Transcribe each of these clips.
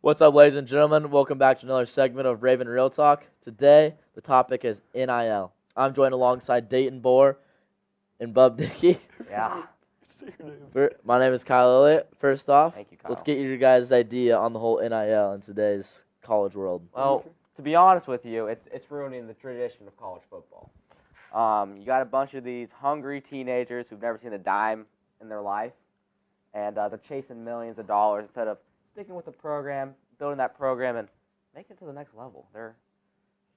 What's up, ladies and gentlemen? Welcome back to another segment of Raven Real Talk. Today, the topic is NIL. I'm joined alongside Dayton Bohr and Bub Dickey. Yeah. My name is Kyle Elliott. First off, Thank you, Kyle. let's get your guys' idea on the whole NIL in today's college world. Well, to be honest with you, it's ruining the tradition of college football. You got a bunch of these hungry teenagers who've never seen a dime in their life, and they're chasing millions of dollars instead of sticking with the program, building that program, and making it to the next level. They're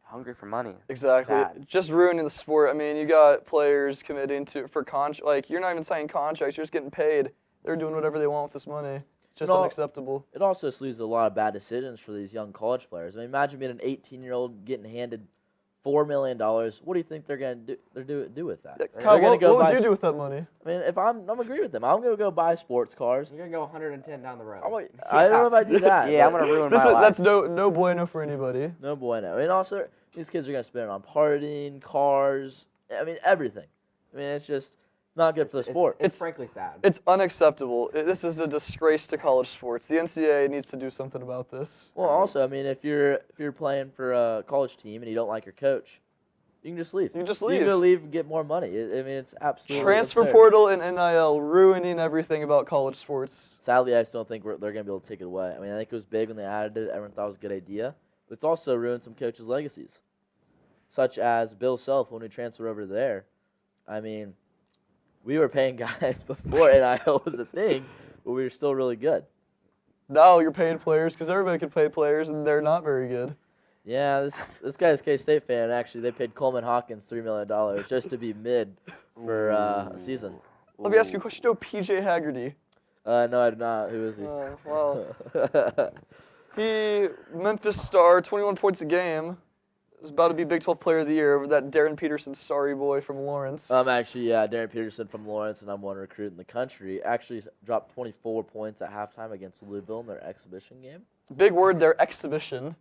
hungry for money. Exactly. Sad. Just ruining the sport. I mean, you got players committing for like you're not even signing contracts. You're just getting paid. They're doing whatever they want with this money. It's just unacceptable. It also leads to a lot of bad decisions for these young college players. I mean, imagine being an 18-year-old getting handed $4 million. What do you think they're going to do with that? Yeah, Kyle, what would you do with that money? I mean, if I'm agree with them. I'm going to go buy sports cars. You're going to go 110 down the road. I don't know if I do that. Yeah, I'm going to ruin my life. That's no bueno for anybody. No bueno. I mean, also, these kids are going to spend it on partying, cars, I mean, everything. I mean, it's just not good for the sport. It's frankly sad. It's unacceptable. This is a disgrace to college sports. The NCAA needs to do something about this. Well, also, I mean, if you're playing for a college team and you don't like your coach, you can just leave. You can just You leave. can go leave and get more money. I mean, it's absolutely Transfer absurd. portal and NIL ruining everything about college sports. Sadly, I just don't think they're going to be able to take it away. I mean, I think it was big when they added it. Everyone thought it was a good idea. But it's also ruined some coaches' legacies, such as Bill Self when we transferred over there. I mean, we were paying guys before NIL was a thing, but we were still really good. Now you're paying players because everybody can pay players, and they're not very good. Yeah, this guy's a K-State fan. Actually, they paid Coleman Hawkins $3 million just to be mid for a season. Let me ask you a question. You know P.J. Haggerty? No, I do not. Who is he? Well, Memphis star, 21 points a game. Is about to be Big 12 Player of the Year over that Darren Peterson sorry boy from Lawrence. Actually, yeah, Darren Peterson from Lawrence, and I'm one recruit in the country. Actually dropped 24 points at halftime against Louisville in their exhibition game. Big word there, exhibition.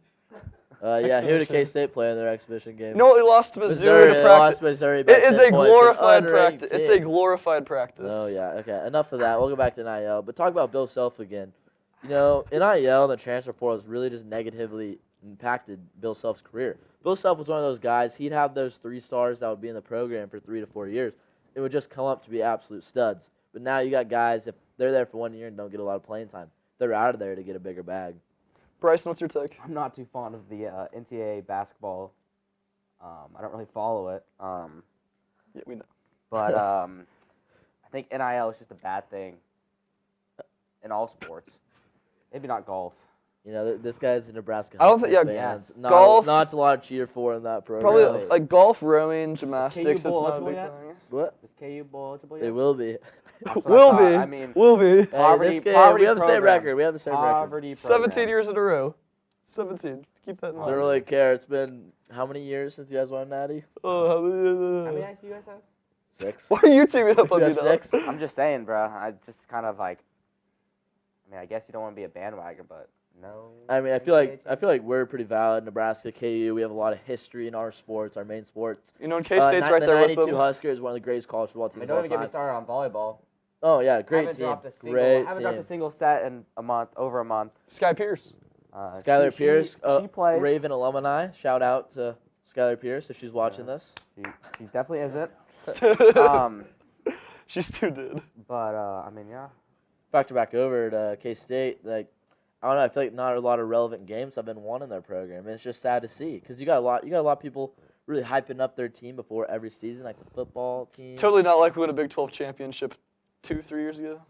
Yeah, who did K-State play in their exhibition game? No, they lost to Missouri to practice. Missouri It is a glorified practice. practice. It's a glorified practice. Oh, yeah, okay. Enough of that. We'll go back to NIL. But talk about Bill Self again. You know, NIL and the transfer portal has really just negatively impacted Bill Self's career. Bill Self was one of those guys. He'd have those 3 stars that would be in the program for 3 to 4 years. It would just come up to be absolute studs. But now you got guys, if they're there for 1 year and don't get a lot of playing time, they're out of there to get a bigger bag. Bryson, what's your take? I'm not too fond of the NCAA basketball. I don't really follow it. Yeah, we know. But I think NIL is just a bad thing in all sports. Maybe not golf. You know, this guy's a Nebraska I don't think- Husker yeah, fans. golf- Not a lot to cheer for in that program. Probably Really? like golf, rowing, gymnastics. KU It's bowl not a big eligible thing. What? Is KU bowl eligible yet? They will be. That's what I Will thought. be. I mean, Will be. Hey, Poverty- this game, poverty we have the same program. record. We have the same record. poverty program. 17 years in a row. 17. Keep that in Don't mind. really care. It's been how many years since you guys won Natty? Oh, How many ICU you guys have? 6. why are you teaming up on You me have now? 6? I'm just saying, bro. I just kind of like. I mean, I guess you don't want to be a bandwagon, but no. I mean, I feel like we're pretty valid. Nebraska, KU, we have a lot of history in our sports, our main sports. You know, and K-State's right the there with 92 them. Huskers is one of the greatest college football I teams mean, of don't all even get me time. started on volleyball. Oh yeah, great haven't team. dropped a single. Great haven't team. dropped a single set in a month, over a month. Sky Pierce. Skylar Pierce, She plays. Raven alumni. Shout out to Skylar Pierce if she's watching this. She definitely isn't. She's too good. But I mean, yeah. Factor back over to K-State, like I don't know. I feel like not a lot of relevant games have been won in their program. And it's just sad to see because you got a lot of people really hyping up their team before every season, like the football team. Totally not like we won a Big 12 championship 2-3 years ago.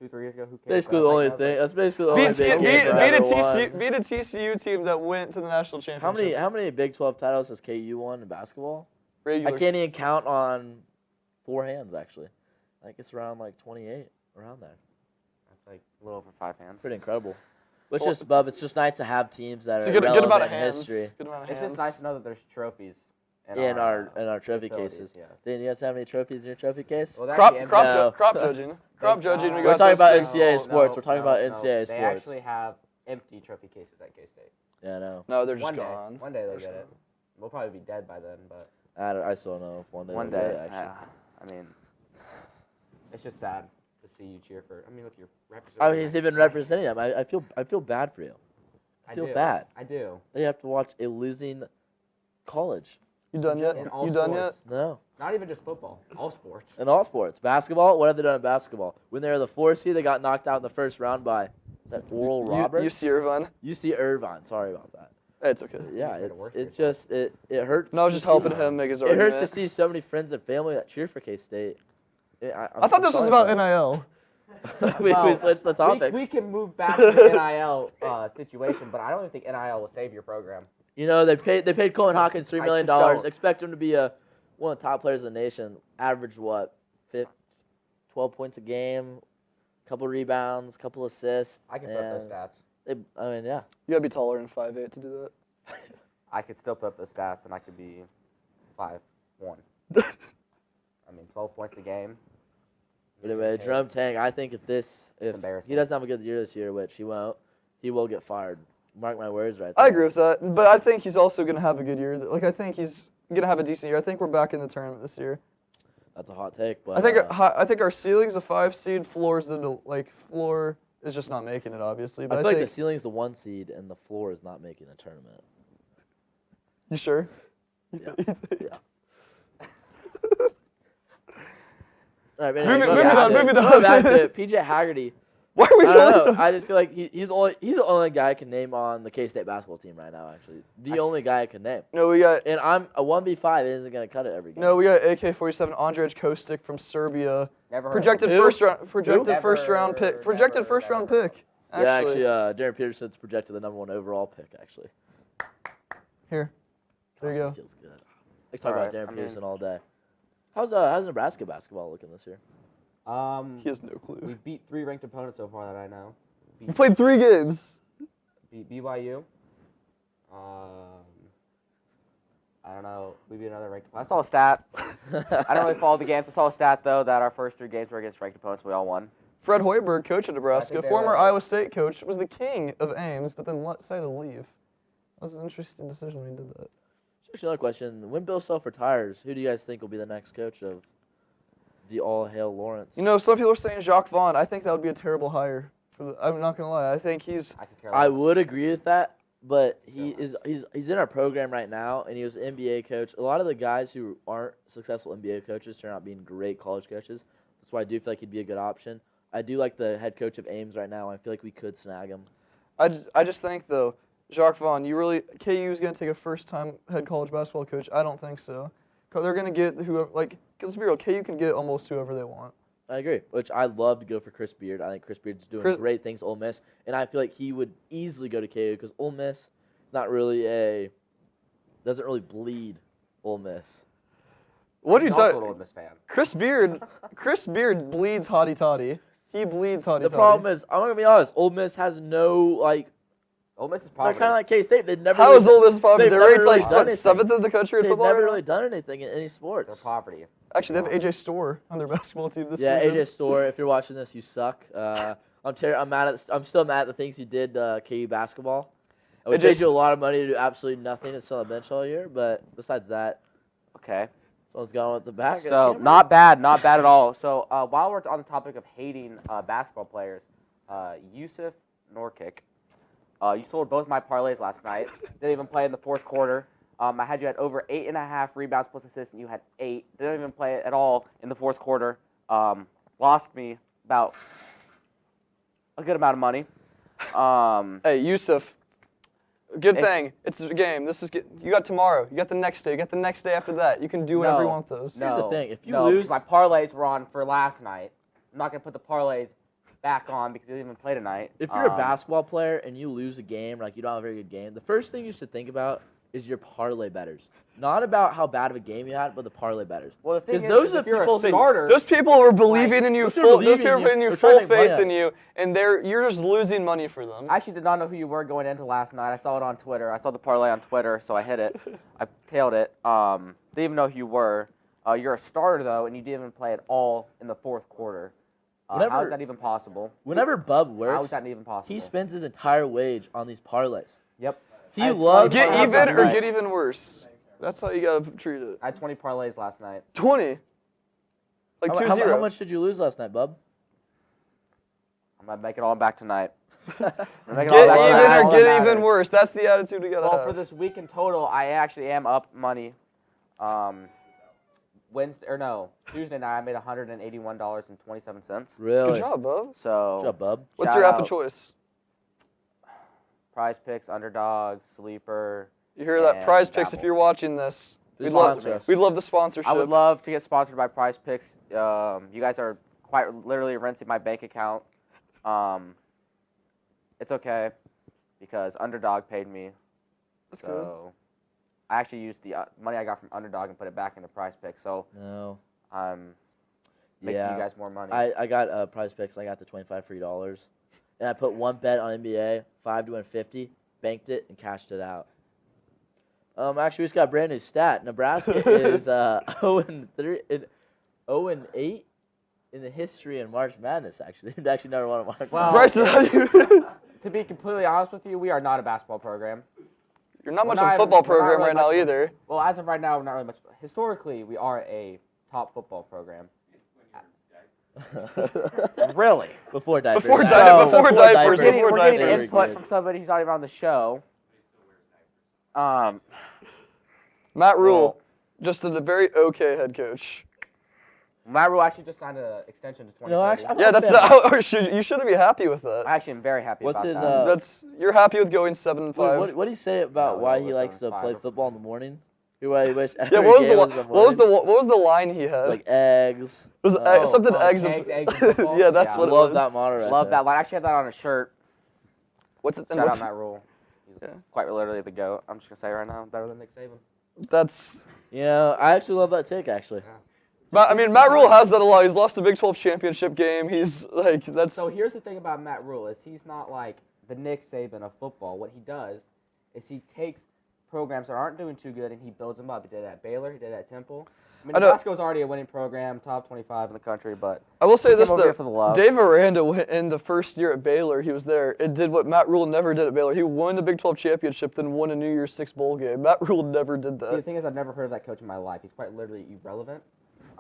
2-3 years ago, who cares? Basically the only thing. That's basically the only Beat big game I ever won. a TCU team that went to the national championship. How many Big 12 titles has KU won in basketball? Regular. I can't even count on 4 hands actually. I think it's around like 28, around there. That's like a little over 5 hands. Pretty incredible. It's So- just, Bub, it's just nice to have teams that It's are a good relevant amount of in hands. history Good amount of It's hands. just nice to know that there's trophies in our trophy facilities, cases. yes. Dan, you guys have any trophies in your trophy case? Well, Crop, actually, crop, No. crop judging. Crop judging. We We're got talking those about things. NCAA sports. We're talking about NCAA They sports. actually have empty trophy cases at K-State. Yeah, I know. No, they're just One gone. day. One day they'll They're get it. gone. We'll probably be dead by then, but I still don't know if one day. one they'll get day. it, actually. I mean, it's just sad to see you cheer for. I mean, look, you're representing. I mean, he's even representing them. I feel bad for you. I feel bad. I do. They have to watch a losing college. You done yet? In all You done sports. yet? No. Not even just football. All sports. In all sports. Basketball, what have they done in basketball? When they were the 4 seed, they got knocked out in the first round by Oral Roberts. UC Irvine. UC Irvine. Sorry about that. It's okay. Yeah, Made it worse for it's yourself. just it hurts. No, I was just helping him make his It argument. hurts to see so many friends and family that cheer for K-State. I thought this was about NIL. we Well, switched the topic. We can move back to the NIL situation, but I don't even think NIL will save your program. You know, they paid Coleman Hawkins $3 I million. just don't. Expect him to be one of the top players in the nation. Average what? 12 points a game, couple rebounds, couple assists. I can put up those stats. I mean, yeah. You gotta be taller than 5'8" to do that. I could still put up those stats, and I could be 5'1". I mean, 12 points a game. But anyway, Jerome Tang, I think if embarrassing. he doesn't have a good year this year, which he won't, he will get fired. Mark my words right there. I agree with that, but I think he's also gonna have a good year. Like I think he's gonna have a decent year. I think we're back in the tournament this year. That's a hot take, but I think our ceiling's a 5 seed. Floor is just not making it, obviously. But I feel like the ceiling's the 1 seed and the floor is not making the tournament. You sure? Yeah. Yeah. All right, Moving going on. back to it, PJ Haggerty. Why are we I going don't know. to? I just feel like he's the only guy I can name on the K-State basketball team right now. Actually, the only guy I can name. No, we got And I'm a 1v5 isn't gonna cut it every game. AK-47 Andrej Kostic from Serbia. Never heard Projected of Who? first round. Projected Never, first round pick. Projected never, first round never. pick. Yeah, actually, Darren Peterson's projected the #1 overall pick. Actually, Here. There you Gosh, go. that feels good. I could talk about Alright, Darren I mean- Peterson all day. How's Nebraska basketball looking this year? He has no We clue. beat 3 ranked opponents so far that I know. You played 3 games. Beat BYU. I don't know. We beat another ranked opponent. I saw a stat. I don't really follow the games. I saw a stat, though, that our first 3 games were against ranked opponents. We all won. Fred Hoiberg, coach of Nebraska, they former were- Iowa State coach, was the king of Ames, but then decided to leave. That was an interesting decision when he did that. Actually, another question: when Bill Self retires, who do you guys think will be the next coach of the All Hail Lawrence? You know, some people are saying Jacques Vaughn. I think that would be a terrible hire. I'm not gonna lie. I think he's. I could care I less. would agree with that, but he's in our program right now, and he was an NBA coach. A lot of the guys who aren't successful NBA coaches turn out being great college coaches. That's why I do feel like he'd be a good option. I do like the head coach of Ames right now. I feel like we could snag him. I just think though, Jacques Vaughn. KU is gonna take a first-time head college basketball coach. I don't think so. They're gonna get whoever. Like, let's be real. KU can get almost whoever they want. I agree, which I love to go for Chris Beard. I think Chris Beard's doing great things at Ole Miss, and I feel like he would easily go to KU because Ole Miss is not really doesn't really bleed Ole Miss. What are you He's also talking? an Ole Miss fan. Chris Beard bleeds hotty toddy. He bleeds hotty toddy. The problem is, I'm gonna be honest, Ole Miss has no Ole Miss is They're poverty. kind of like K-State. They've never. How is Ole Miss poverty? they've They're never ranked really like done what, anything. 7th in the country in They've football. never right now? really done anything in any They're sports. poverty. Actually, they have AJ Storr on their basketball team this Yeah, season. AJ Storr. If you're watching this, you suck. I'm still mad at the things you did KU basketball. We AJ paid you a lot of money to do absolutely nothing and sit on the bench all year. But besides that, Okay. someone's gone with the back. So not bad at all. So while we're on the topic of hating basketball players, Yusuf Nurkic, you sold both my parlays last night. Didn't even play in the fourth quarter. I had you at over 8.5 rebounds plus assists, and you had 8. Didn't even play it at all in the fourth quarter. Lost me about a good amount of money. Hey, Yusuf. Good thing. It's a game. You got tomorrow. You got the next day. You got the next day after that. You can do whatever you want with those. Here's the thing, if you no, lose- my parlays were on for last night. I'm not gonna put the parlays back on because they didn't even play tonight. If you're a basketball player and you lose a game, like you don't have a very good game, the first thing you should think about is your parlay betters. Not about how bad of a game you had, but the parlay betters. Well, the thing is, those are if you're people- a starter, Those people were believing in you. those people Those believe people in were you. putting They're full trying to make faith money. in you, and you're just losing money for them. I actually did not know who you were going into last night. I saw it on Twitter. I saw the parlay on Twitter, so I hit it. I tailed it. Didn't even know who you were. You're a starter though, and you didn't even play at all in the fourth quarter. How is that even possible? Whenever Bub works, How is that even possible? he spends his entire wage on these parlays. Yep. He I had loves 20 Get parlays even last or night. get even worse. That's how you gotta treat it. I had 20 parlays last night. 20. Like How 2-0. much did you lose last night, Bub? gonna make it all back tonight. Get even or get even worse. That's the attitude we gotta have. Well, for this week in total, I actually am up money. Tuesday night I made $181.27. Really? Good job, bub. So Good job, bub. What's your app of choice? Prize Picks, Underdog, Sleeper. You hear that? and Prize Picks, if Dabble. you're watching this, we'd love the sponsorship. I would love to get sponsored by Prize Picks. You guys are quite literally rinsing my bank account. It's okay because Underdog paid me. That's good. So I actually used the money I got from Underdog and put it back into Prize Picks. So No. I'm making you guys more money. I got Prize Picks. I got the $25 free, and I put one bet on NBA, 5 to win 50, banked it, and cashed it out. Actually, we just got a brand new stat. Nebraska is 0-8 in the history in March Madness. Actually, they actually never won a March Well, Madness. Bryson, how do you? To be completely honest with you, we are not a basketball program. You're not We're much of a not- football we're not program really right now much of a- either. Well, as of right now, we're not really much. Historically, we are a top football program. Really? Before diapers. Before diapers, before diapers, We're before getting diapers. input from somebody who's not even on the show. Matt Rule, Well- just a very okay head coach. Matt Rule actually just signed an extension to 2030. No, actually, I'm Yeah, not that's a fan. you should be happy with that. I actually am very happy What's about his, that. That's you're happy with going 7-5. What do you say about No, why no, he likes to listen, play fine. football in the morning? Why he wish Yeah, every what was game the was in what morning? was the line he had? Like eggs. It was something eggs and eggs and football? yeah, that's Yeah. what it Love was. that motto right Love there. that line. I actually have that on a shirt. What's it? And Shout out what's, Matt Rule. He's Yeah. quite literally the GOAT. I'm just going to say right now, better than Nick Saban. that's. You know, I actually love that take, actually. I mean, Matt Rule has that a lot. He's lost a Big 12 championship game. He's like that's. So here's the thing about Matt Rule is he's not like the Nick Saban of football. What he does is he takes programs that aren't doing too good and he builds them up. He did that at Baylor. He did that at Temple. I mean, I know- Nebraska was already a winning program, top 25 in the country, but I will say he this came over though. here for the love. Dave Aranda in the first year at Baylor, he was there. It did what Matt Rule never did at Baylor. He won the Big 12 championship, then won a New Year's Six bowl game. Matt Rule never did See, the that. thing is, I've never heard of that coach in my life. He's quite literally irrelevant.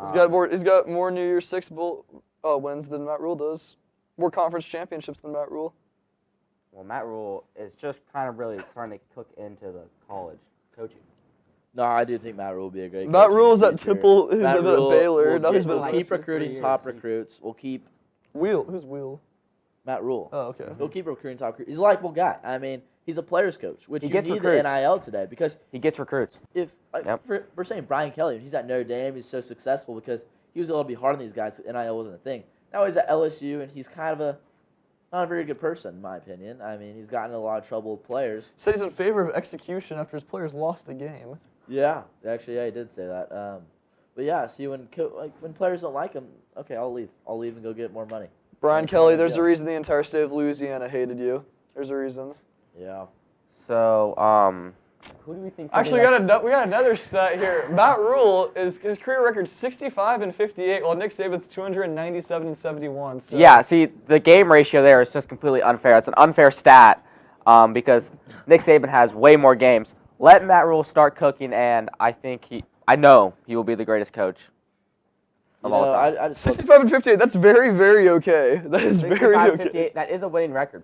He's got more New Year's Six bowl wins than Matt Rule does. More conference championships than Matt Rule. Well, Matt Rule is just kind of really starting to cook into the college coaching. No, I do think Matt Rule will be a great coach. Matt in the Rule's at future. Temple. He's Matt at Rule Baylor. will Now he's keep- been will at keep Baylor for recruiting 3 top years. recruits. We'll keep Wheel. Who's Wheel? Matt Rule. Oh, okay. He'll keep recruiting top recruits. He's a likable guy. I mean, he's a player's coach, which He you gets need recruits. the NIL today because He gets recruits. if like, Yep. we're saying Brian Kelly, he's at Notre Dame, he's so successful because he was able to be hard on these guys. NIL wasn't a thing. Now he's at LSU, and he's kind of not a very good person, in my opinion. I mean, he's gotten in a lot of trouble with players. Said he's in favor of execution after his players lost a game. Yeah, actually, yeah, he did say that. But yeah, see, when players don't like him, okay, I'll leave. I'll leave and go get more money. Brian That's Kelly, fine, there's yeah. a reason the entire state of Louisiana hated you. There's a reason. Yeah. So, who do we think? Actually, we got another stat here. Matt Rule his career record 65-58, while Nick Saban's 297-71. So. Yeah, see, the game ratio there is just completely unfair. It's an unfair stat because Nick Saban has way more games. Let Matt Rule start cooking, and I know he will be the greatest coach of all time. I just look- 65-58. That's very, very okay. That is very 65, okay. 58, that is a winning record.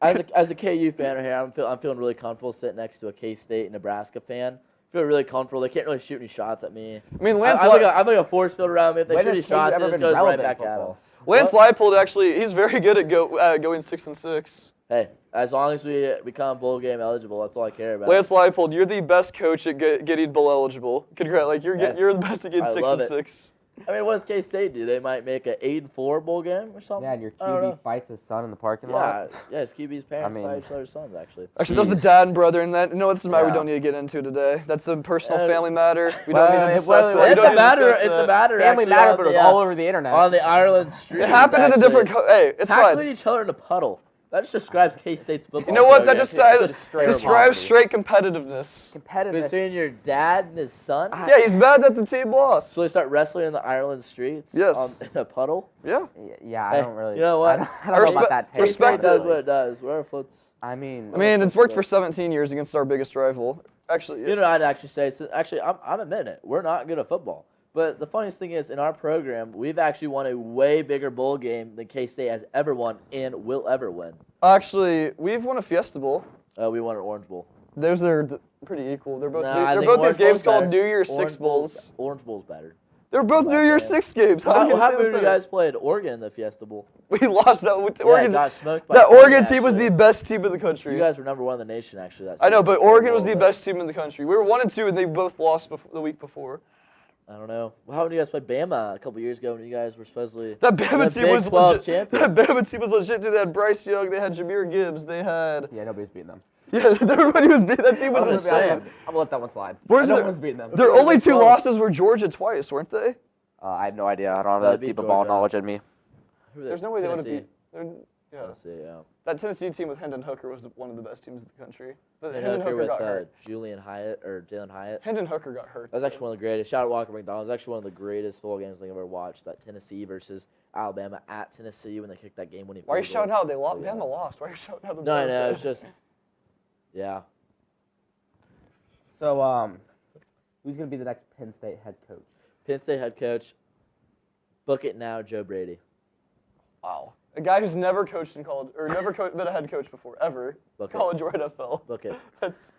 as a KU fan right here, I'm feeling really comfortable sitting next to a K-State and Nebraska fan. I feel really comfortable. They can't really shoot any shots at me. I mean, I have like a force field around me. If they When shoot has any KU shots, it ever just been goes right relevant back in at them. football? Lance Leipold actually, he's very good at going 6-6. Hey, as long as we become bowl game eligible, that's all I care about. Lance Leipold, you're the best coach at getting bowl eligible. Congrats, like you're Yeah. you're the best at getting I 6 love and it. 6. I mean, what does K-State do? They might make an 8-4 bowl game or something. Yeah, and your I don't know. QB fights his son in the parking Yeah, lot. yeah, his QB's parents mean- fight each other's sons, actually. Actually, that was the Jeez. dad and brother, and that this is a matter we Yeah. don't need to get into today. That's a personal Uh, family matter. We well, don't need to it- discuss well, that. it- We It's don't a need to matter. discuss It's that. a matter. Family actually matter, on but it was the, all over the internet. on the Ireland street. It happened in a different. Hey, it's fine. Tackling each other in a puddle. That just describes K-State's football. You know what? That program. just It's just straight describes poverty. straight competitiveness. Competitiveness. Between your dad and his son. Yeah, he's mad that the team lost. So they start wrestling in the Ireland streets. Yes. In a puddle. Yeah. Yeah, I Hey, don't really. you know what? I don't I know respect- about that taste. respect K-State does it. what it does. Whatever floats. I mean, I mean, it's worked for 17 years against our biggest rival. Actually, You know, I'd actually say. So actually, I'm admitting it. We're not good at football. But the funniest thing is, in our program, we've actually won a way bigger bowl game than K-State has ever won and will ever win. Actually, we've won a Fiesta Bowl. We won an Orange Bowl. Those are pretty equal. They're both. Nah, they're both these games called better. New Year's Six Bowls. Orange Bowl's better. They're both New Year's Six games. How happy you guys played Oregon in the Fiesta Bowl? We lost that. Oregon got smoked by that 20, Oregon team was actually. the best team in the country. You guys were number 1 in the nation, actually. That I know, season. but Oregon was the best team in the country. We were 1 and 2, and they both lost the week before. I don't know. Well, how did you guys play Bama a couple years ago when you guys were supposedly that Bama team was Big 12 legit? champion? That Bama team was legit. Dude, they had Bryce Young, they had Jameer Gibbs, they had. Yeah, nobody's beating them. Yeah, everybody was beating. That team was insane. I'm gonna let that one slide. No one's beating them. Their only 2 losses were Georgia twice, weren't they? I have no idea. I don't have that deep of ball knowledge in me. There's no way they would have beat. Yeah. Tennessee, yeah. That Tennessee team with Hendon Hooker was one of the best teams in the country. But Hendon Hendon Hooker Hooker with got hurt. Julian Hyatt or Jalen Hyatt. Hendon Hooker got hurt. That was actually one of the greatest. Shout out Walker McDonald. It was actually one of the greatest football games I think I've ever watched. That Tennessee versus Alabama at Tennessee when they kicked that game-winning. Why are you shouting out? They lost. Yeah. Bama lost. Why are you shouting out? No, I know. It's just, yeah. So, who's gonna be the next Penn State head coach? Penn State head coach. Book it now, Joe Brady. Wow. A guy who's never coached in college, or never been a head coach before, ever. Book college or NFL. Book it. That's.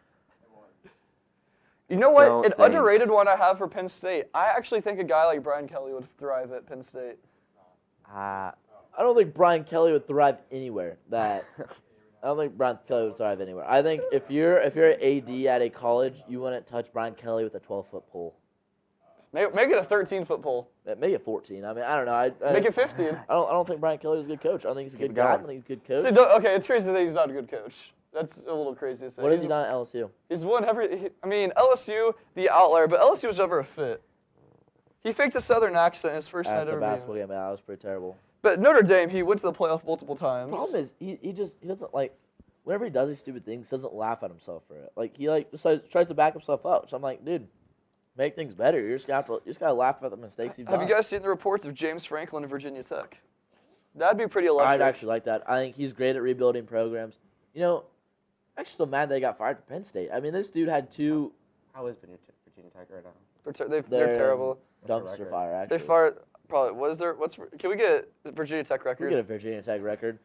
You know what? Don't An think. underrated one I have for Penn State. I actually think a guy like Brian Kelly would thrive at Penn State. I don't think Brian Kelly would thrive anywhere. I don't think Brian Kelly would thrive anywhere. I think if you're an AD at a college, you wouldn't touch Brian Kelly with a 12-foot pole. Make it a 13-foot pole. Make it 14. I mean, I don't know. Make it 15. I don't think Brian Kelly is a good coach. I don't think he's a good guy. I don't think he's a good coach. See, okay, it's crazy that he's not a good coach. That's a little crazy to say. What has he done at LSU? He's won every. I mean, LSU, the outlier, but LSU was never a fit. He faked a Southern accent his first night At the ever. basketball game, that was pretty terrible. But Notre Dame, he went to the playoff multiple times. The problem is he doesn't like whenever he does these stupid things, he doesn't laugh at himself for it. Like he just tries to back himself up. So I'm like, dude, make things better. You just gotta laugh at the mistakes you've done. Have you guys seen the reports of James Franklin of Virginia Tech? That'd be pretty electric. I'd actually like that. I think he's great at rebuilding programs. You know, I'm actually still mad they got fired from Penn State. I mean, this dude had 2. How is Virginia Tech right now? They're terrible. Dumpster fire. Actually, They fired probably. Can we get a Virginia Tech record? We get a Virginia Tech record.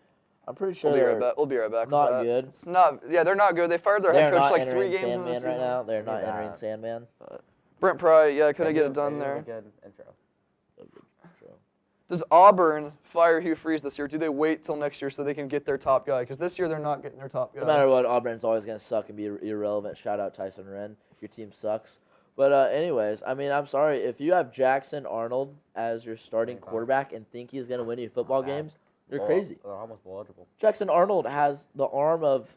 I'm pretty sure We'll be right back. not with that. good. It's not. Yeah, they're not good. They fired their head They're coach not like 3 entering games in the Sandman season. right now. They're not Yeah. entering Sandman. Brent Pry, yeah, couldn't get it done there. Good intro. Does Auburn fire Hugh Freeze this year? Do they wait till next year so they can get their top guy? Because this year they're not getting their top guy. No matter what, Auburn's always going to suck and be irrelevant. Shout out Tyson Wren. Your team sucks. But anyways, I mean, I'm sorry. If you have Jackson Arnold as your starting quarterback and think he's going to win you football games, you're crazy. They're almost eligible. Jackson Arnold has the arm of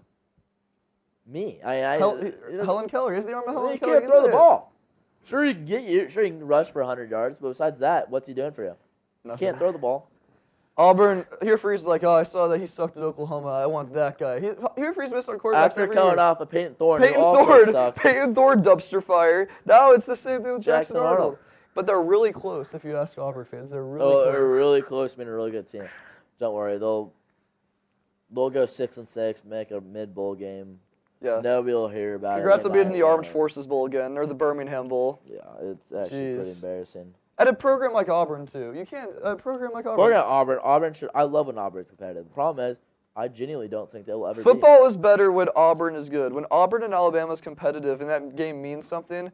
me. Helen Keller. Is the arm of Helen He Keller? can't throw the ball. Sure, he can get you. Sure, he can rush for 100 yards. But besides that, what's he doing for you? Nothing. Can't throw the ball. Auburn, Hugh Freeze is like, oh, I saw that he sucked at Oklahoma. I want that guy. Hugh Freeze missed on quarterbacks After every coming year. off of Peyton Thorne, Peyton who also sucked. Thorne dumpster fire. Now it's the same thing with Jackson Jackson Arnold. Arnold. But they're really close, if you ask Auburn fans. They're really Oh, close. they're really close, being a really good team. Don't worry, they'll go 6-6, make a mid-bowl game. Yeah. Nobody will hear about Congrats it. on being in the Armed Forces Bowl again, or the Birmingham Bowl. Yeah, it's actually pretty Jeez. embarrassing. At a program like Auburn, too. You can't, a program like Auburn. We're at Auburn should. I love when Auburn's competitive. The problem is, I genuinely don't think they'll ever Football is better when Auburn is good. When Auburn and Alabama is competitive and that game means something,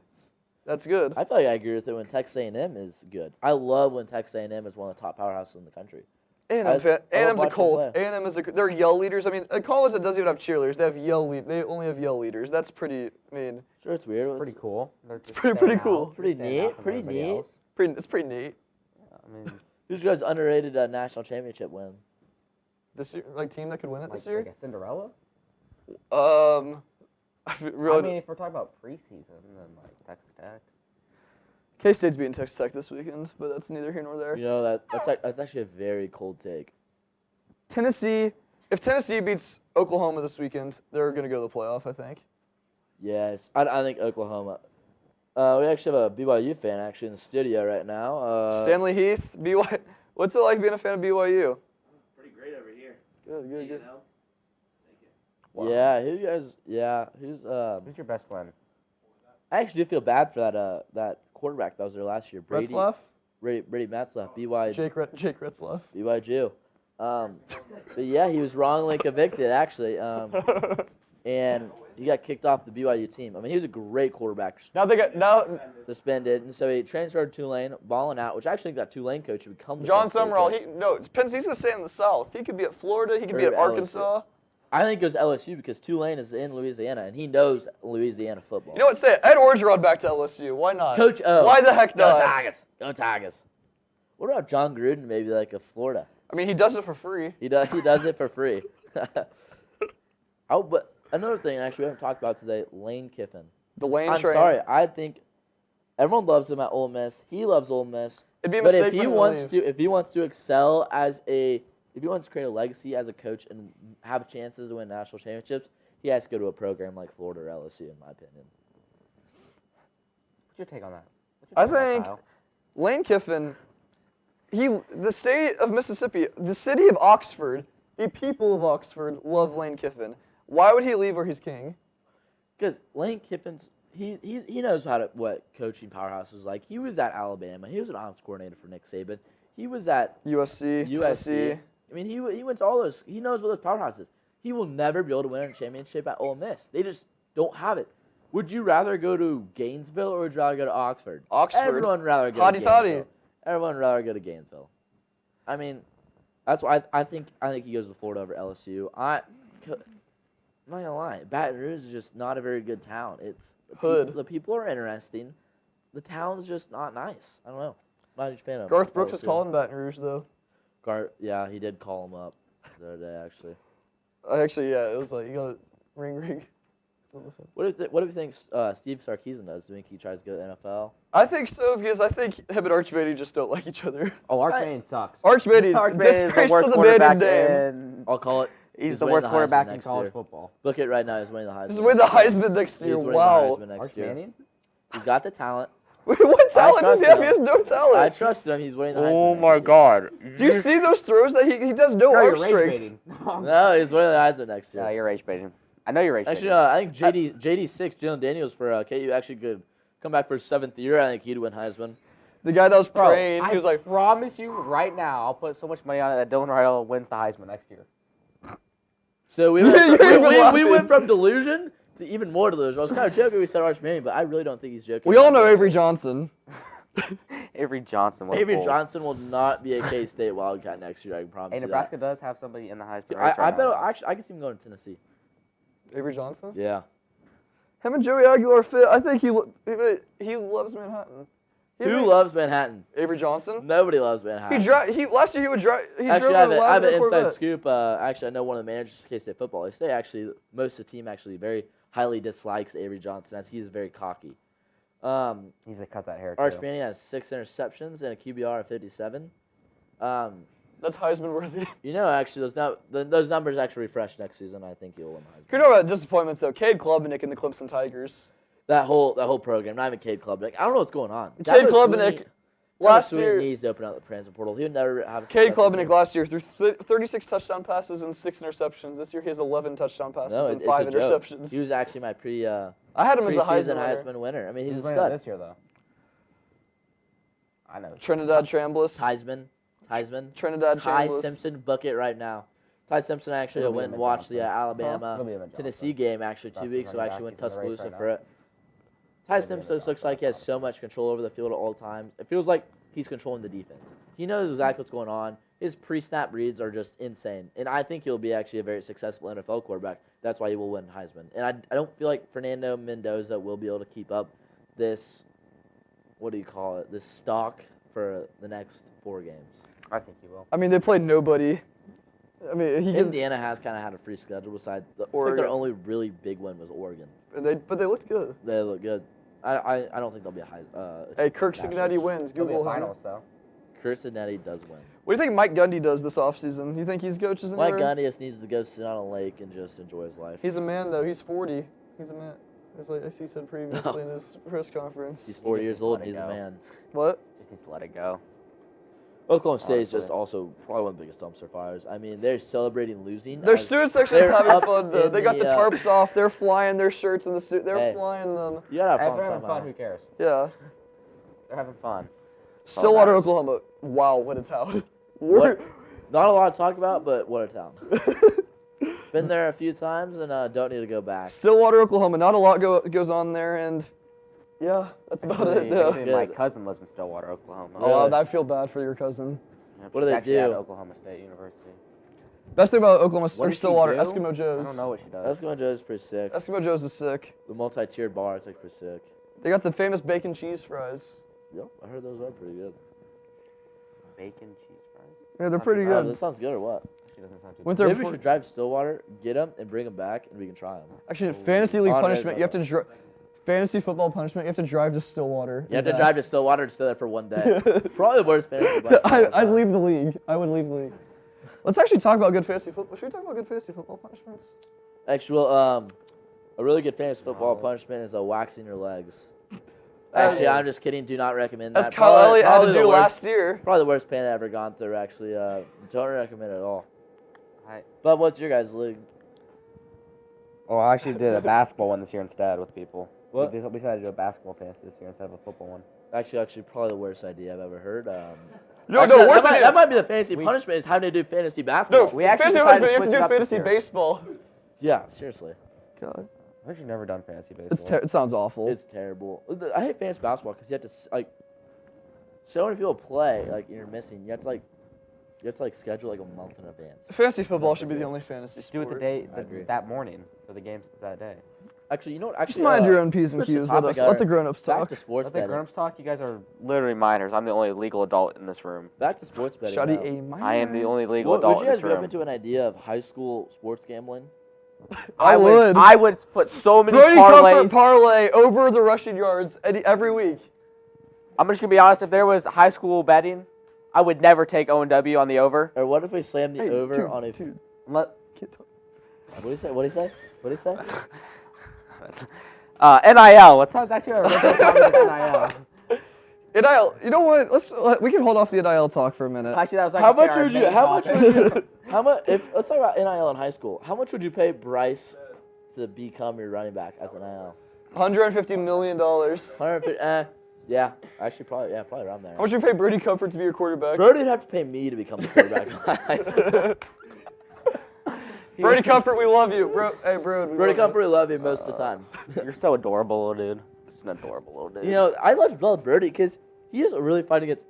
that's good. I feel like I agree with it when Texas A&M is good. I love when Texas A&M is one of the top powerhouses in the country. A&M's love a watching cult. play. A&M is they're yell leaders. I mean, a college that doesn't even have cheerleaders, they only have yell leaders. That's pretty. I mean, Sure, it's weird. Pretty cool. It's pretty cool. Pretty neat. Pretty neat. It's pretty neat. I mean, Who's your guys' underrated national championship win? This year, like team that could win it this like year. a Cinderella? I I mean, if we're talking about preseason, then like Texas Tech. K-State's beating Texas Tech this weekend, but that's neither here nor there. You know that's actually a very cold take. Tennessee. If Tennessee beats Oklahoma this weekend, they're gonna go to the playoff. I think. Yes, I think Oklahoma. We actually have a BYU fan actually in the studio right now. Stanley Heath, BYU. What's it like being a fan of BYU? Pretty great over here. Good, good, good. know? Thank you. Wow. Yeah, who's your best one? I actually do feel bad for that quarterback that was there last year. Brady Retzlaff? Matzlaff, BY Jake Retzlaff. BYU. But yeah, he was wrongly convicted actually, and he got kicked off the BYU team. I mean, he was a great quarterback. Now Suspended, and so he transferred to Tulane, balling out, which I actually think that Tulane coach would become the John Penn State Summerall. coach. He's gonna stay in the South. He could be at Florida. He could Or be at LSU. Arkansas. I think it goes to LSU because Tulane is in Louisiana, and he knows Louisiana football. You know what? Say it. Ed Orgeron back to LSU. Why not? Coach O. Why the heck Go not? Tigers! Go Tigers! What about John Gruden? Maybe like a Florida. I mean, he does it for free. He does it for free. Oh, but another thing actually we haven't talked about today: Lane Kiffin. The Lane I'm train. sorry. I think everyone loves him at Ole Miss. He loves Ole Miss. It'd be a But mistake if he for him to wants leave. to, if he wants to excel if he wants to create a legacy as a coach and have chances to win national championships, he has to go to a program like Florida or LSU, in my opinion. What's your take on that? I think Lane Kiffin, the state of Mississippi, the city of Oxford, the people of Oxford love Lane Kiffin. Why would he leave where he's king? Because Lane Kiffin's he knows what coaching powerhouse is like. He was at Alabama. He was an offensive coordinator for Nick Saban. He was at USC, Tennessee. I mean, he went to all those. He knows what those powerhouses is. He will never be able to win a championship at Ole Miss. They just don't have it. Would you rather go to Gainesville or would you rather go to Oxford? Oxford. Everyone would rather go Hotty to toddy. Gainesville. Everyone would rather go to Gainesville. I mean, that's why I think he goes to Florida over LSU. I'm not gonna lie, Baton Rouge is just not a very good town. It's Hood. The people are interesting. The town's just not nice. I don't know. Not a huge fan of Garth Brooks was LSU. calling Baton Rouge, though. Yeah, he did call him up the other day, actually. Actually, yeah, it was like, you got to ring. What do you think Steve Sarkisian does? Do you think he tries to go to the NFL? I think so, because I think him and Arch Beatty just don't like each other. Oh, Arch Manning sucks. Arch Beatty, Arch Manning is disgrace the worst to the quarterback Manning name. in. I'll call it. He's the winning worst the Heisman quarterback in next college year. football. Look at right now, he's winning the Heisman. He's winning the Heisman next year. He's winning Wow. the Heisman next Arch year. Manning? He's got the talent. Wait, what talent does he have? He has trusted no I talent. trusted him. He's winning the Heisman. Oh next my year. God. Do you see those throws that he does no No, arm you're rage strength? baiting. No, he's winning the Heisman next year. Yeah, you're rage baiting. I know you're rage Actually, baiting. I think JD6, Jalen Daniels for KU actually could come back for his 7th year. I think he'd win Heisman. The guy that was Bro, praying, he was like, promise you right now, I'll put so much money on it that Dylan Raiola wins the Heisman next year. So we You're went, even we laughing. went from delusion to even more delusion. I was kind of joking we said Arch Manning, but I really don't think he's joking. we all know Avery Johnson. Avery Johnson. what a Avery fool. Johnson will not be a K-State Wildcat next year. I can promise Hey, you that. Nebraska does have somebody in the Heisman race I right bet now. actually I could see him going to Tennessee. Avery Johnson? Yeah. Him and Joey Aguilar fit. I think he loves Manhattan. Who loves Manhattan? Avery Johnson? Last year He drove actually, a I have Lavender an inside Corvette. scoop. Actually, I know one of the managers of K-State football. They say actually most of the team actually very highly dislikes Avery Johnson as he's very cocky. He's to cut that hair Arch too. Manning has 6 interceptions and a QBR of 57. That's Heisman worthy. You know, actually, those numbers actually refresh next season. I think he'll win Heisman. Could you know about disappointments though? Cade Klubnik and the Clemson Tigers. That whole program, not even Cade Klubnik. I don't know what's going on. Cade Klubnik last year. needs to open up the transfer portal. He'll never have. a Cade successful Klubnik year. last year threw 36 touchdown passes and 6 interceptions. This year he has 11 touchdown passes No, and it's 5 a joke. interceptions. He was actually my I had him as a preseason Heisman winner. winner. I mean, he's Who's a winning stud. this year though? I know. Trinidad Chambliss. Heisman. Trinidad Ty Chambliss. Simpson, book it right now. Ty Simpson actually It'll be went and Emmett watched the Johnson. Alabama It'll be Emmett Tennessee Johnson. game actually 2 That's weeks, the so running actually back. went He's in the race Tuscaloosa right for now. it. Ty It'll be Simpson Emmett looks like he has Johnson. so much control over the field at all times. It feels like he's controlling the defense. He knows exactly what's going on. His pre-snap reads are just insane, and I think he'll be actually a very successful NFL quarterback. That's why he will win Heisman. And I don't feel like Fernando Mendoza will be able to keep up this, this stock for the next 4 games. I think he will. I mean, they played nobody. I mean, he can, Indiana has kind of had a free schedule besides I think Oregon. their only really big win was Oregon. but they looked good. They look good. I don't think they'll be a high. Hey, Kirk national- Cignetti wins. He'll be a Google him. finalist though. Kurt Cincinnati does win. What do you think Mike Gundy does this offseason? Do you think he's coaches Mike anywhere? Gundy just needs to go sit on a lake and just enjoy his life. He's a man, though. He's 40. He's a man. As he said previously in his press conference. He's 40 years just old let and it he's a go. man. What? Just needs to let it go. Oklahoma State is just Honestly. also probably one of the biggest dumpster fires. I mean, they're celebrating losing. Their as- student section is they're having up fun, though. in They got the the, tarps off. They're flying their shirts in the They're Hey. flying them. You gotta have If fun they're having somehow. fun, who cares? Yeah. They're having fun. Stillwater, matters. Oklahoma. Wow, what a town. What? Not a lot to talk about, but what a town. Been there a few times and don't need to go back. Stillwater, Oklahoma. Not a lot goes on there, and yeah, that's about it. Yeah. Actually, my cousin lives in Stillwater, Oklahoma. Oh, Really? I feel bad for your cousin. Yep, What do she's they actually at do? Oklahoma State University. Best thing about Oklahoma What or does she Stillwater, do? Eskimo I Joe's. don't know what she does. Eskimo Joe's pretty sick. Eskimo Joe's is sick. The multi-tiered bar is like pretty sick. They got the famous bacon cheese fries. Yep, I heard those are pretty good. Bacon cheese fries. Yeah, they're pretty Oh, good. this sounds good or what? She doesn't sound too Went bad. there Maybe we before. should drive to Stillwater, get them, and bring them back, and we can try them. Actually, fantasy league On punishment. You have to Red drive. Fantasy football punishment. You have to drive to Stillwater. You have to drive to Stillwater to stay there for one day. Probably the worst fantasy football. I'd leave the league. I would leave the league. Let's actually talk about good fantasy football. Should we talk about good fantasy football punishments? Actual, a really good fantasy football punishment is waxing your legs. Actually, I'm just kidding. Do not recommend that. As Kyle Elliott had to Probably the do worst- last year. Probably the worst pain I've ever gone through. Actually, don't recommend it at all. I- But what's your guys' league? Oh, I actually did a basketball one this year instead with people. What? We decided to do a basketball fantasy this year instead of a football one. Actually, probably the worst idea I've ever heard. No, Actually, no, worse that might be the fantasy punishment is having to do fantasy No, basketball. We actually fantasy decided to punishment. You have switch to it do up this fantasy year. baseball. Yeah, seriously. God, I've actually never done fantasy baseball. it sounds awful. It's terrible. I hate fantasy basketball because you have to so many people play you're missing. You have to schedule a month in advance. Fantasy football should be the only fantasy Just do sport. it the day I agree. that morning for the games that day. Actually, you know what? Just Actually, mind your own P's and switch the Q's. topic Let out. the grown-ups Back talk. to sports Let the betting. grown-ups talk. You guys are literally minors. I'm the only legal adult in this room. Back to sports betting. Shuddy now. a minor. I am the only legal Would adult you in guys this be room. open to an idea of high school sports gambling? I would. I would put so many Brody parlays. Comfort parlay over the rushing yards every week. I'm just gonna be honest. If there was high school betting, I would never take ONW on the over. Or what if we slam the Hey, over dude, on a? dude, Let, can't talk. What do you say? What do you say? What do you say? NIL. Let's talk actually about NIL. NIL. You know what? We can hold off the NIL talk for a minute. Actually, that was like How much would you? How much would you? How much? Let's talk about NIL in high school. How much would you pay Bryce to become your running back as an NIL? $150 million. 150. Yeah, actually probably around there. How much would you pay Brody Comfort to be your quarterback? Brody would have to pay me to become the quarterback. of high school. Brody Comfort, we love you, bro. Hey, bro. Brody Comfort will love you most of the time. You're so adorable, little dude. Just an adorable little dude. You know, I love Brody because he is really fighting against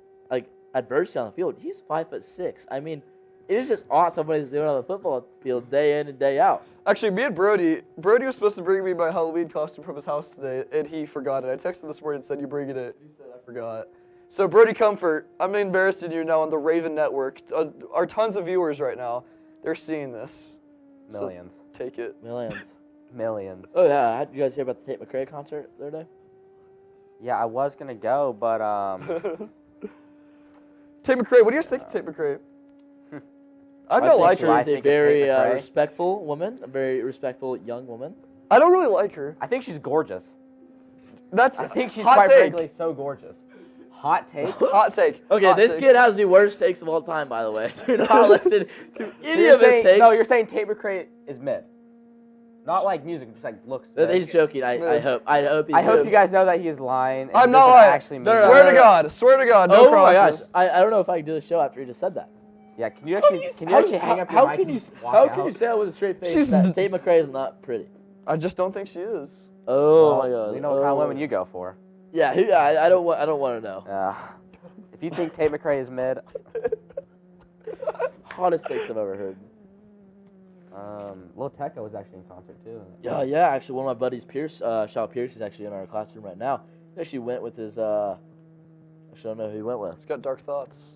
adversity on the field. He's 5'6". I mean, it is just awesome what he's doing on the football field day in and day out. Actually, me and Brody was supposed to bring me my Halloween costume from his house today, and he forgot it. I texted this morning and said, you bringing it? He said, I forgot. So, Brody Comfort, I'm embarrassing you now on the Raven Network. Our tons of viewers right now, they're seeing this. Millions. So, take it. Millions. Millions. Oh, yeah. Did you guys hear about the Tate McRae concert the other day? Yeah, I was gonna go, but Tate McRae, what do you guys think of Tate McRae? I I don't think like she her. I is a think of very Tate McRae. respectful woman, a very respectful young woman. I don't really like her. I think she's gorgeous. That's I think she's hot quite take. frankly so gorgeous. Hot take. Hot take. Okay, Hot this take. kid has the worst takes of all time, by the way. Do not listen to So any you're of his saying, takes. no, you're saying Tate McRae is mid. Not like music, just like looks. That mid. He's joking. I hope. I hope Good. you guys know that he is lying. and I'm he not doesn't lying. Actually No, mean no, Swear no, to no. God. Swear to God. No Oh my crosses. gosh! I don't know if I can do the show after you just said that. Yeah, can you actually hang up your how mic can and you just walk how out? can you say that with a straight face She's- that Tate McRae is not pretty? I just don't think she is. Oh Well, my god! We know what kind of women you go for. Yeah, I don't want to know. If you think Tate McRae is mid, Hottest takes I've ever heard. Lil Tecca was actually in concert too. Yeah. Actually, one of my buddies, Pierce, Shaw Pierce, is actually in our classroom right now. He actually went with his. Actually, I don't know who he went with. It's got dark thoughts.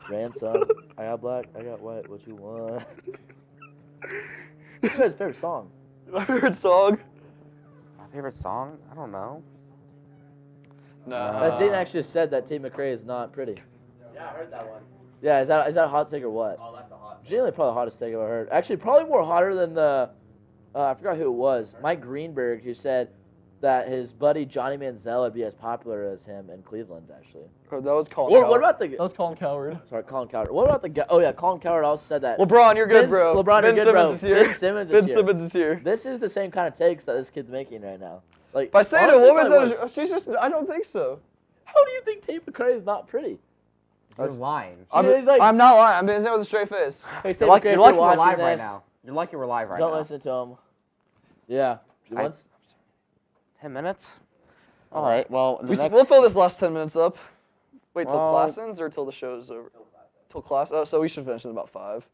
Ransom. I got black. I got white. What you want? What's his favorite song? My favorite song? My favorite song? I don't know. No. Dayton actually said that Tate McRae is not pretty. Yeah, I heard that one. Yeah, is that a hot take or what? Oh, that's a hot. Genuinely, probably the hottest take I've ever heard. Actually, probably more hotter than the. I forgot who it was. Mike Greenberg, who said that his buddy Johnny Manziel would be as popular as him in Cleveland, actually. Oh, that was Colin Or Coward. what about the? That was Colin Coward. Sorry, Colin Coward. What about the guy? Oh yeah, Colin Coward also said that. LeBron, you're good, Vince- bro. LeBron, Ben you're good, Simmons bro. is here. Ben Simmons is Ben here. Simmons is here. This is the same kind of takes that this kid's making right now. Like By saying a honestly, woman's probably age, worse. she's just. I don't think so. How do you think Tate McRae is not pretty? You're lying. I'm He's like- not lying. I'm being saying with a straight face. Hey, Tate You're lucky McRae, if we're watching live right this, now. You're lucky we're live right Don't now. listen to him. Yeah. I- Once 10 minutes? All right, well, We'll fill this last 10 minutes up. Wait, till Well- class ends or till the show's over? Till class. Oh, so we should finish in about 5.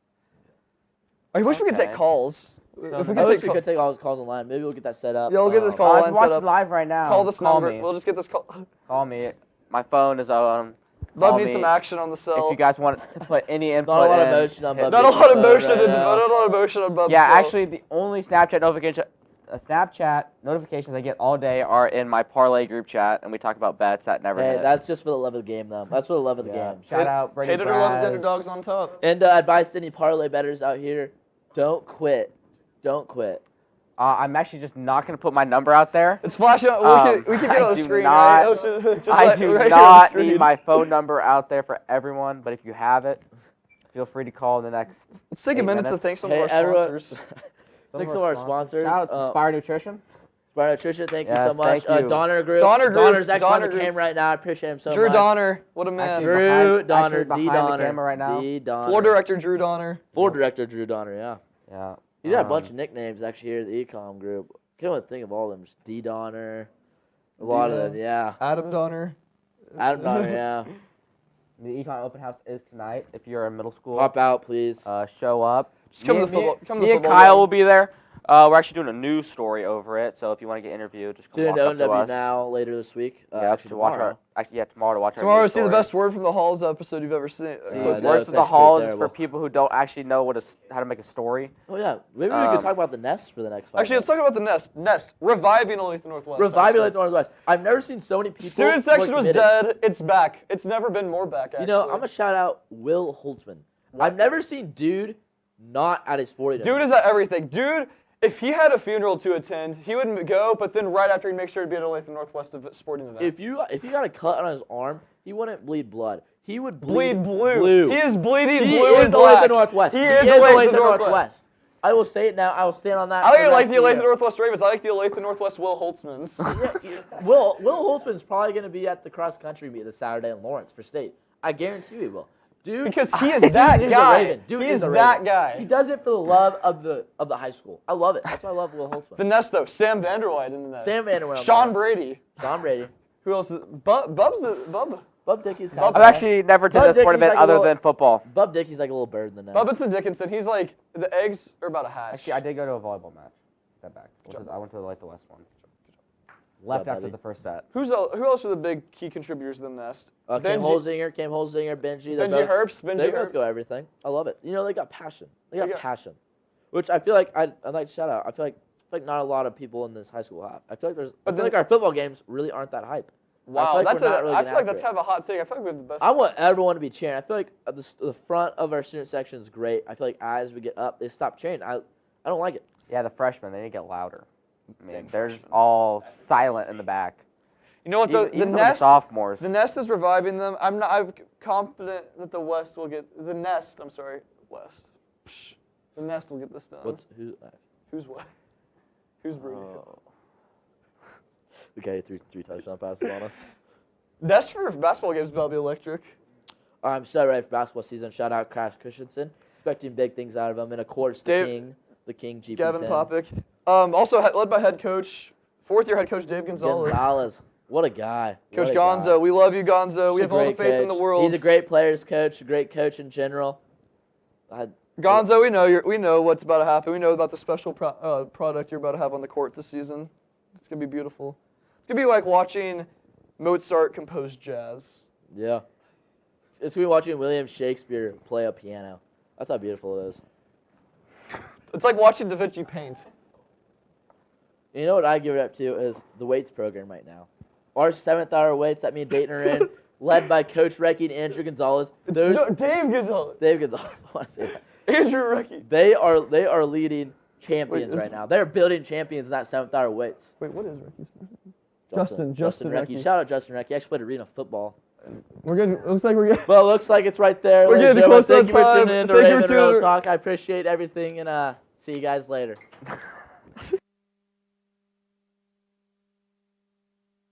I wish we could take Okay. calls. So If the we I could wish take we call, could take all his calls online. Maybe we'll get that set up. Yeah, we'll get the call if line you're set watching up. live right now, Call this number. me. We'll just get this call. Call me. My phone is on. Bub Call needs me some action on the cell. If you guys want to put any input Not a lot of in, motion on hit Bub's me. Not a lot of Right motion. now. Not a lot of motion on Bub's Yeah, cell. actually, the only Snapchat notifications I get all day are in my parlay group chat, and we talk about bets that never Hey, hit. that's just for the love of the game, though. That's for the love of the game. Shout out Brady Hated or love it, Braz. underdogs on top. And advice to any parlay bettors out here: don't quit. Don't quit. I'm actually just not going to put my number out there. It's flashing. We can get I it on the do screen, not- right? Oh, shit, just I like do right here on the not screen. need my phone number out there for everyone, but if you have it, feel free to call in the next. Let's take a 8 minute to minutes. thank some Hey, of our everyone. sponsors. Thanks to our sponsors. Shout out Inspire Nutrition. Inspire Nutrition, thank you Yes, so much. thank you. Donner Group. Donner Group. Donner's actually Donner on the Group. camera right now. I appreciate him so Drew much. Donner, what a man. Actually, Drew Donner, actually D behind the Donner, camera right now. D Donner. Floor director Drew Donner. Floor director Drew Donner, yeah. Yeah. He's got a bunch of nicknames actually here at the Ecom Group. Can't even think of all of them. Just D Donner. A lot of D-Man. them, yeah. Adam Donner. Adam Donner, yeah. The Econ Open House is tonight. If you're in middle school, Pop out, please. show up. Just come Me- to the football. Me, Come to me the and football Kyle game. will be there. We're actually doing a news story over it, so if you want to get interviewed, just come Tune walk in to up to ONW us. Now later this week. Yeah, Actually to watch tomorrow. our tomorrow to watch our Tomorrow, news see the story. best word from the halls episode you've ever seen. See, Clip. I know, Words it's of the actually halls is for terrible. people who don't actually know how to make a story. Oh yeah, maybe we could talk about the Nest for the next 5 Actually, let's minutes. talk about the Nest. Nest reviving Olathe Northwest. Reviving Olathe Northwest. I've never seen so many people. Student section look was committed. dead. It's back. It's never been more back. Actually. You know, I'm gonna shout out Will Holtzman. I've never seen dude not at a sporting Dude event. is at everything. Dude, if he had a funeral to attend, he wouldn't go. But then right after, he'd make sure to be at Olathe Northwest sporting event. If you got a cut on his arm, he wouldn't bleed blood. He would bleed bleed blue. He is bleeding He blue is and black. Olathe Northwest. He is Olathe Northwest. Northwest. I will say it now. I will stand on that. I for don't like rest the of Olathe year. Northwest Ravens. I like the Olathe Northwest Will Holtzmans. Will Holtzman's probably going to be at the cross country meet this Saturday in Lawrence for state. I guarantee he will. Dude, Because he is that he is a guy. Raven. Dude He is is a that Raven. guy. He does it for the love of the high school. I love it. That's why I love Will Holtzman. The Nest, though. Sam Vanderwide in the Nest. Sam Vanderwell. Sean Brady. Sean Brady. Who else is Bub? Bub Dickey's kind Bub- of I've actually never attended a Dickey's sport event like a other little- than football. Bub Dickey's like a little bird in the nest. Bubinson Dickinson. He's like the eggs are about a hatch. Actually, I did go to a volleyball match. Step back. I went to the Light the West one. Left job, after buddy. the first set. Who else are the big key contributors to the Nest? Cam Holzinger, Benji. Benji They Herbst. both go everything. I love it. You know, they got passion. They got got- passion, which I feel like I'd like to shout out. I feel like not a lot of people in this high school have. I feel like But I feel like our football games really aren't that hype. Wow, like that's we're not really I getting feel like that's after kind of a hot take. I feel like we have the best. I want everyone to be cheering. I feel like the front of our student section is great. I feel like as we get up, they stop cheering. I don't like it. Yeah, the freshmen, they need to get louder. I mean, Dang they're just freshmen. all silent in the back. You know what? The Even some of the Nest. sophomores. The Nest is reviving them. I'm confident that the West will get the Nest. I'm sorry, West. Psh, the Nest will get this done. Who's what? Who's Brady? The guy who threw 3 touchdown passes on us. Nest for basketball games about to be electric. I'm so ready for basketball season. Shout out Crash Christensen. Expecting big things out of him. And of course, the king, GP10. Gavin Popick. Also led by head coach, 4th-year head coach Dave Gonzalez. Gonzalez. What a guy. Coach What a Gonzo, guy. we love you, Gonzo. We He's have a all the great faith in the coach. world. He's a great players coach, a great coach in general. Gonzo, we know what's about to happen. We know about the special product you're about to have on the court this season. It's gonna be beautiful. It's gonna be like watching Mozart compose jazz. Yeah. It's gonna be watching William Shakespeare play a piano. That's how beautiful it is. It's like watching Da Vinci paint. You know what I give it up to is the weights program right now. Our 7th hour weights that me and Dayton are in, led by Coach Recky and Andrew Gonzalez. No, Dave Gonzalez. Dave Gonzalez, I want to say that. Andrew Recky. They are leading champions Wait, right now. They're building champions in that 7th hour weights. Wait, what is Recky's first name? Justin Justin Recky. Recky. Shout out Justin Recky. Actually played arena football. We're getting. Looks like we're getting. Well, it looks like it's right there. We're ladies and getting gentlemen. close on Thank you for time. tuning in to Thank you for Raven tuning Real in. Talk. I appreciate everything, and see you guys later.